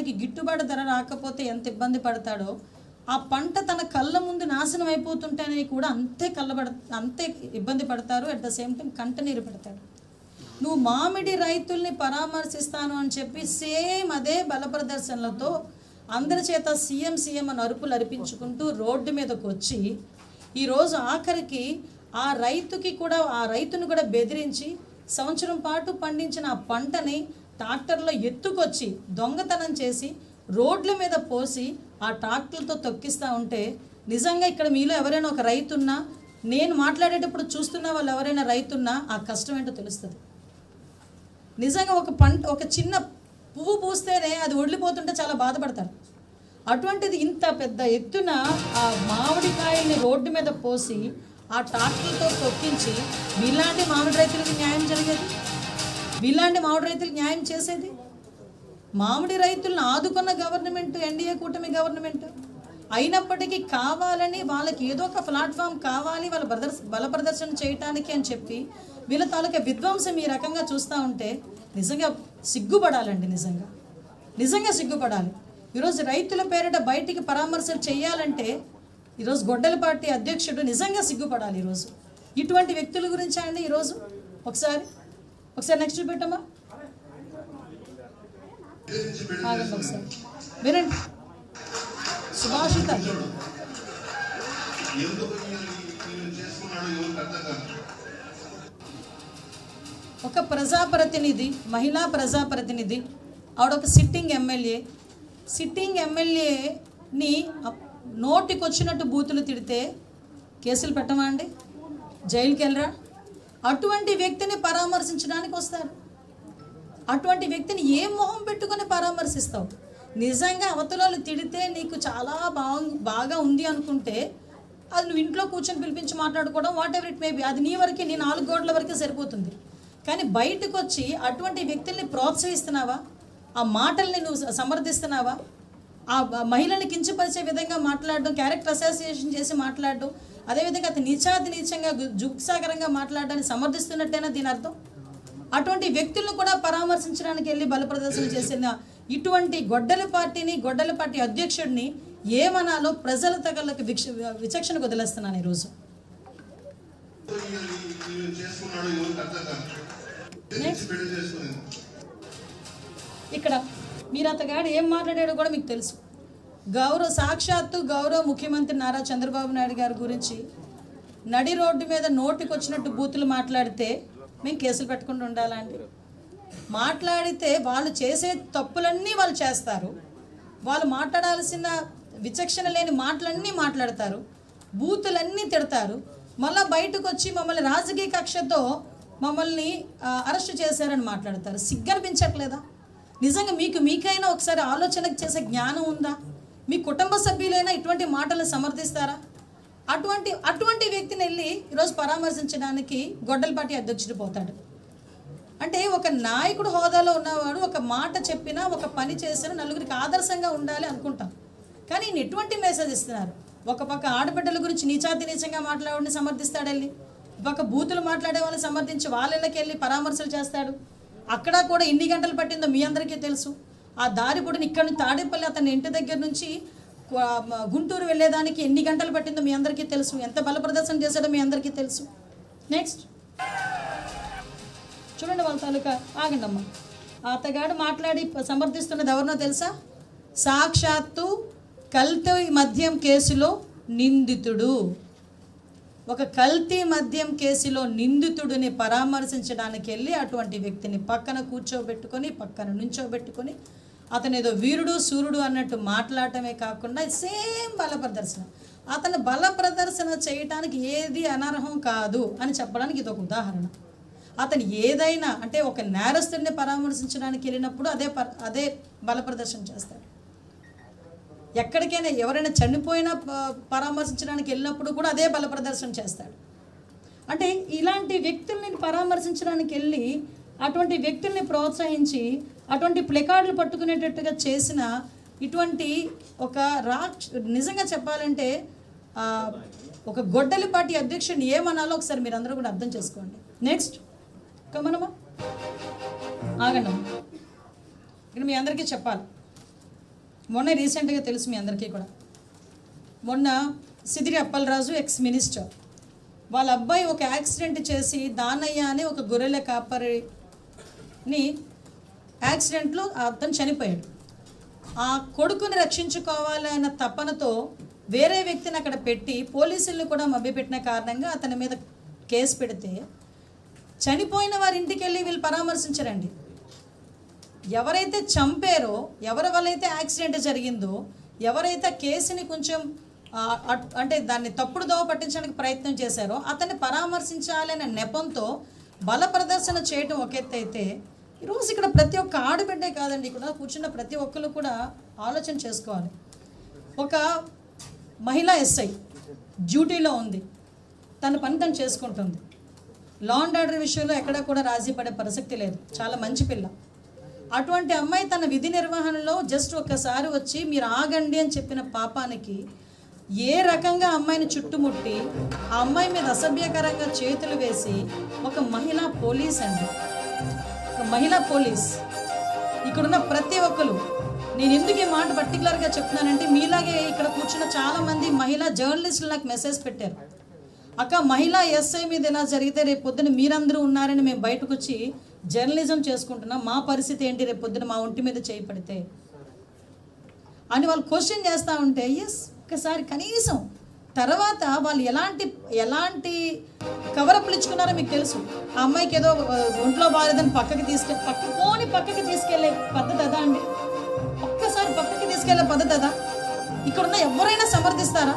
తనకి గిట్టుబాటు ధర రాకపోతే ఎంత ఇబ్బంది పడతాడో, ఆ పంట తన కళ్ళ ముందు నాశనం అయిపోతుంటేనే కూడా అంతే ఇబ్బంది పడతారు. అట్ ద సేమ్ టైం కంటనీరు పెడతాడు. నువ్వు మామిడి రైతుల్ని పరామర్శిస్తాను అని చెప్పి సేమ్ అదే బల ప్రదర్శనలతో అందరి చేత సీఎం అని అరుపులు అరిపించుకుంటూ రోడ్డు మీదకు వచ్చి ఈరోజు ఆఖరికి ఆ రైతును కూడా బెదిరించి సంవత్సరం పాటు పండించిన ఆ పంటని ట్రాక్టర్లో ఎత్తుకొచ్చి దొంగతనం చేసి రోడ్ల మీద పోసి ఆ ట్రాక్టర్లతో తొక్కిస్తూ ఉంటే, నిజంగా ఇక్కడ మీలో ఎవరైనా ఒక రైతున్నా, నేను మాట్లాడేటప్పుడు చూస్తున్న వాళ్ళు ఎవరైనా రైతున్నా ఆ కష్టం ఏంటో తెలుస్తుంది. నిజంగా ఒక చిన్న పువ్వు పూస్తేనే అది వదిలిపోతుంటే చాలా బాధపడతారు. అటువంటిది ఇంత పెద్ద ఎత్తున ఆ మామిడికాయల్ని రోడ్డు మీద పోసి ఆ ట్రాక్టర్లతో తొక్కించి వీళ్ళంటి మామిడి రైతులకు న్యాయం జరిగేది, వీళ్ళంటి మామిడి రైతులకు న్యాయం చేసేది. మామిడి రైతులను ఆదుకున్న గవర్నమెంట్ ఎన్డీఏ కూటమి గవర్నమెంట్ అయినప్పటికీ కావాలని వాళ్ళకి ఏదో ఒక ప్లాట్ఫామ్ కావాలి వాళ్ళ బల ప్రదర్శన చేయటానికి అని చెప్పి వీళ్ళ తాలూకా విధ్వంసం ఈ రకంగా చూస్తూ ఉంటే నిజంగా సిగ్గుపడాలండి. నిజంగా సిగ్గుపడాలి. ఈరోజు రైతుల పేరిట బయటికి పరామర్శలు చేయాలంటే ఈరోజు గొడ్డల పార్టీ అధ్యక్షుడు నిజంగా సిగ్గుపడాలి. ఈరోజు ఇటువంటి వ్యక్తుల గురించి అండి ఈరోజు ఒకసారి నెక్స్ట్ పెట్టమ్మా, ఒకసారి వినండి. సుభాషిత ఒక ప్రజాప్రతినిధి, మహిళా ప్రజాప్రతినిధి, ఆవిడొక సిట్టింగ్ ఎమ్మెల్యేని నోటికొచ్చినట్టు బూతులు తిడితే కేసులు పెట్టమా అండి? జైలుకి వెళ్ళరా? అటువంటి వ్యక్తిని పరామర్శించడానికి వస్తారు. అటువంటి వ్యక్తిని ఏ మొహం పెట్టుకొని పరామర్శిస్తావు? నిజంగా అవతలలో తిడితే నీకు చాలా బాగా ఉంది అనుకుంటే అది నువ్వు ఇంట్లో కూర్చొని పిలిపించి మాట్లాడుకోవడం, what ever it may be, అది నీ వరకే, నీ 4 గోడల వరకే సరిపోతుంది. కానీ బయటకు వచ్చి అటువంటి వ్యక్తుల్ని ప్రోత్సహిస్తున్నావా? ఆ మాటల్ని నువ్వు సమర్థిస్తున్నావా? ఆ మహిళని కించపరిచే విధంగా మాట్లాడడం, క్యారెక్టర్ అసోసియేషన్ చేసి మాట్లాడడం, అదేవిధంగా అతను నీచంగా జుగ్సాకరంగా మాట్లాడడాన్ని సమర్థిస్తున్నట్టేనా దీని అర్థం? అటువంటి వ్యక్తులను కూడా పరామర్శించడానికి వెళ్ళి బల ప్రదర్శన చేసిన ఇటువంటి గొడ్డల పార్టీ అధ్యక్షుడిని ఏమనాలో ప్రజల తగలకు విచక్షణకు వదిలేస్తున్నాను ఈరోజు. ఇక్కడ మీరు అతగాడు ఏం మాట్లాడాడో కూడా మీకు తెలుసు. సాక్షాత్తు గౌరవ ముఖ్యమంత్రి నారా చంద్రబాబు నాయుడు గారి గురించి నడి రోడ్డు మీద నోటికొచ్చినట్టు బూతులు మాట్లాడితే మేము కేసులు పెట్టకుండా ఉండాలా అండి? మాట్లాడితే వాళ్ళు చేసే తప్పులన్నీ వాళ్ళు చేస్తారు, వాళ్ళు మాట్లాడాల్సిన విచక్షణ లేని మాటలన్నీ మాట్లాడతారు, బూతులన్నీ తిడతారు, మళ్ళీ బయటకు వచ్చి మమ్మల్ని రాజకీయ కక్షతో మమ్మల్ని అరెస్ట్ చేశారని మాట్లాడతారు. సిగ్గనిపించట్లేదా? నిజంగా మీకైనా ఒకసారి ఆలోచన చేసే జ్ఞానం ఉందా? మీ కుటుంబ సభ్యులైనా ఇటువంటి మాటలను సమర్థిస్తారా? అటువంటి వ్యక్తిని వెళ్ళి ఈరోజు పరామర్శించడానికి గొడ్డల పార్టీ అధ్యక్షుడు పోతాడు అంటే, ఒక నాయకుడు హోదాలో ఉన్నవాడు ఒక మాట చెప్పినా, ఒక పని చేసినా నలుగురికి ఆదర్శంగా ఉండాలి అనుకుంటాం. కానీ ఈయన ఎటువంటి మెసేజ్ ఇస్తున్నారు? ఒక పక్క ఆడబిడ్డల గురించి నీచంగా మాట్లాడిని సమర్థిస్తాడు, వెళ్ళి ఒక బూతులు మాట్లాడే వాళ్ళని సమర్థించి వాళ్ళకి వెళ్ళి పరామర్శలు చేస్తాడు. అక్కడ కూడా ఎన్ని గంటలు పట్టిందో మీ అందరికీ తెలుసు. ఆ దారి పొడిని ఇక్కడ నుంచి తాడేపల్లి అతని ఇంటి దగ్గర నుంచి గుంటూరు వెళ్ళేదానికి ఎన్ని గంటలు పట్టిందో మీ అందరికీ తెలుసు. ఎంత బల ప్రదర్శన చేశాడో మీ అందరికీ తెలుసు. నెక్స్ట్ చూడండి వాళ్ళ తాలూకా. ఆగండి అమ్మ. అతగాడు మాట్లాడి సమర్థిస్తున్నది ఎవరినో తెలుసా? సాక్షాత్తు కల్తీ మద్యం కేసులో నిందితుడు. ఒక కల్తీ మద్యం కేసులో నిందితుడిని పరామర్శించడానికి వెళ్ళి అటువంటి వ్యక్తిని పక్కన కూర్చోబెట్టుకొని, పక్కన నుంచోబెట్టుకొని అతను ఏదో వీరుడు సూర్యుడు అన్నట్టు మాట్లాడటమే కాకుండా సేమ్ బల ప్రదర్శన. అతను బల ప్రదర్శన చేయటానికి ఏది అనర్హం కాదు అని చెప్పడానికి ఇది ఒక ఉదాహరణ. అతను ఏదైనా అంటే ఒక నేరస్తుడిని పరామర్శించడానికి వెళ్ళినప్పుడు అదే బల ప్రదర్శన చేస్తాడు. ఎక్కడికైనా ఎవరైనా చనిపోయినా పరామర్శించడానికి వెళ్ళినప్పుడు కూడా అదే బల ప్రదర్శన చేస్తాడు. అంటే ఇలాంటి వ్యక్తుల్ని పరామర్శించడానికి వెళ్ళి అటువంటి వ్యక్తుల్ని ప్రోత్సహించి అటువంటి ప్లెకార్డులు పట్టుకునేటట్టుగా చేసిన ఇటువంటి ఒక నిజంగా చెప్పాలంటే ఒక గొడ్డలి పార్టీ అధ్యక్షుడిని ఏమనాలో ఒకసారి మీరు అందరూ కూడా అర్థం చేసుకోండి. నెక్స్ట్ కమనమ్మా, ఆగండి. ఇక్కడ మీ అందరికీ చెప్పాలి. మొన్న రీసెంట్గా తెలుసు మీ అందరికీ కూడా, మొన్న సిదిరి అప్పలరాజు ఎక్స్ మినిస్టర్ వాళ్ళ అబ్బాయి ఒక యాక్సిడెంట్ చేసి దానయ్య అని ఒక గొర్రెల కాపరిని యాక్సిడెంట్లో అతను చనిపోయాడు. ఆ కొడుకుని రక్షించుకోవాలన్న తపనతో వేరే వ్యక్తిని అక్కడ పెట్టి పోలీసులను కూడా మభ్యపెట్టిన కారణంగా అతని మీద కేసు పెడితే చనిపోయిన వారి ఇంటికి వెళ్ళి వీళ్ళు పరామర్శించరండి. ఎవరైతే చంపారో, ఎవరి వల్ల అయితే యాక్సిడెంట్ జరిగిందో, ఎవరైతే కేసుని కొంచెం అంటే దాన్ని తప్పుడు దోవ పట్టించడానికి ప్రయత్నం చేశారో అతన్ని పరామర్శించాలనే నెపంతో బల ప్రదర్శన చేయటం ఒక ఎత్తు అయితే, ఈరోజు ఇక్కడ ప్రతి ఒక్క ఆడబిడ్డే కాదండి, ఇక్కడ కూర్చున్న ప్రతి ఒక్కరు కూడా ఆలోచన చేసుకోవాలి. ఒక మహిళా ఎస్ఐ డ్యూటీలో ఉంది, తన పని తను చేసుకుంటుంది, లా అండ్ ఆర్డర్ విషయంలో ఎక్కడా కూడా రాజీ పడే ప్రసక్తి లేదు, చాలా మంచి పిల్ల. అటువంటి అమ్మాయి తన విధి నిర్వహణలో జస్ట్ ఒక్కసారి వచ్చి మీరు ఆగండి అని చెప్పిన పాపానికి ఏ రకంగా అమ్మాయిని చుట్టుముట్టి ఆ అమ్మాయి మీద అసభ్యకరంగా చేతులు వేసి ఒక మహిళా పోలీస్ అండి, ఒక మహిళా పోలీస్. ఇక్కడున్న ప్రతి ఒక్కరు, నేను ఎందుకు ఈ మాట పర్టికులర్గా చెప్తున్నానంటే మీలాగే ఇక్కడ కూర్చున్న చాలామంది మహిళా జర్నలిస్టులు నాకు మెసేజ్ పెట్టారు, అక్క మహిళా ఎస్ఐ మీద ఇలా జరిగితే రేపు పొద్దున మీరందరూ ఉన్నారని మేము బయటకు వచ్చి జర్నలిజం చేసుకుంటున్నాం, మా పరిస్థితి ఏంటి రేపు పొద్దున మా ఒంటి మీద చేయి పడితే అని వాళ్ళు క్వశ్చన్ చేస్తూ ఉంటే, ఎస్ ఒక్కసారి కనీసం తర్వాత వాళ్ళు ఎలాంటి కవరప్లు ఇచ్చుకున్నారో మీకు తెలుసు. ఆ అమ్మాయికి ఏదో ఒంట్లో బాలేదని పక్కకి తీసుకెళ్ళే పద్ధతి అదా అండి? ఒక్కసారి పక్కకి తీసుకెళ్లే పద్ధతి అదా? ఇక్కడున్న ఎవరైనా సమర్థిస్తారా?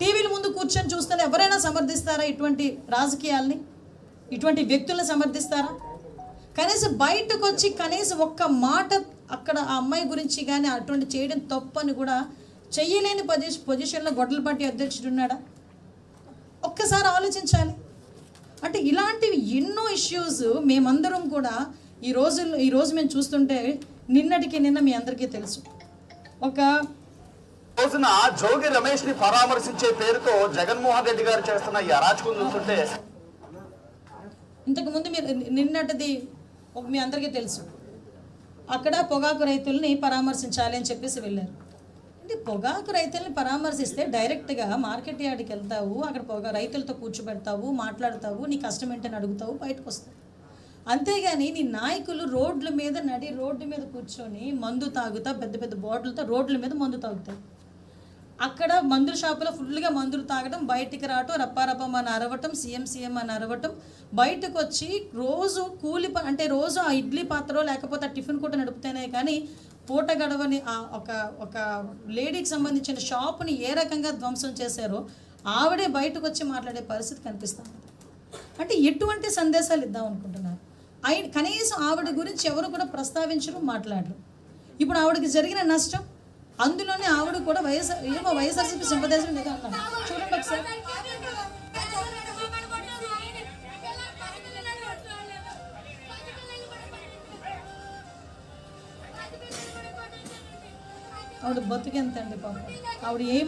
టీవీల ముందు కూర్చొని చూస్తున్న ఎవరైనా సమర్థిస్తారా ఇటువంటి రాజకీయాల్ని, ఇటువంటి వ్యక్తులను సమర్థిస్తారా? కనీసం బయటకు వచ్చి కనీసం ఒక్క మాట అక్కడ ఆ అమ్మాయి గురించి కానీ అటువంటి చేయడం తప్పని కూడా చెయ్యలేని పొజిషన్లో గొడ్డలపాటి అధ్యక్షుడు ఉన్నాడా? ఒక్కసారి ఆలోచించాలి. అంటే ఇలాంటివి ఎన్నో ఇష్యూస్ మేమందరం కూడా ఈరోజు మేము చూస్తుంటే నిన్న మీ అందరికీ తెలుసు, ఒక రోజున జోగి రమేష్ ని పరామర్శించే పేరుతో జగన్మోహన్ రెడ్డి గారు చేస్తున్న ఈ అరాచకం చూస్తుంటే, ఇంతకుముందు మీరు నిన్నటిది మీ అందరికీ తెలుసు, అక్కడ పొగాకు రైతుల్ని పరామర్శించాలి అని చెప్పేసి వెళ్ళారు. అంటే పొగాకు రైతుల్ని పరామర్శిస్తే డైరెక్ట్గా మార్కెట్ యార్డ్కి వెళ్తావు, అక్కడ రైతులతో కూర్చోబెడతావు, మాట్లాడతావు, నీ కష్టం ఏంటని అడుగుతావు, బయటకు వస్తావు. అంతేగాని నీ నాయకులు రోడ్ల మీద కూర్చొని మందు తాగుతా, పెద్ద పెద్ద బాటిల్తో రోడ్ల మీద మందు తాగుతారు. అక్కడ మందుల షాపులో ఫుల్గా మందులు తాగడం, బయటికి రావటం, రప్పారప్పం అని అరవటం, సీఎం అని అరవటం, బయటకు వచ్చి రోజు అంటే రోజు ఆ ఇడ్లీ పాత్ర లేకపోతే ఆ టిఫిన్ కూడా నడుపుతేనే కానీ పూట గడవని ఒక లేడీకి సంబంధించిన షాపుని ఏ రకంగా ధ్వంసం చేశారో ఆవిడే బయటకు వచ్చి మాట్లాడే పరిస్థితి కనిపిస్తుంది. అంటే ఎటువంటి సందేశాలు ఇద్దాం అనుకుంటున్నారు? కనీసం ఆవిడ గురించి ఎవరు కూడా ప్రస్తావించరు, మాట్లాడరు. ఇప్పుడు ఆవిడకి జరిగిన నష్టం, అందులోనే ఆవిడ కూడా వైఎస్ఆర్సీపీ సింపథైజర్ లేదా అన్నారు. చూడండి ఒకసారి, ఆవిడ బతుకెంతండి పాపం, ఆవిడ ఏం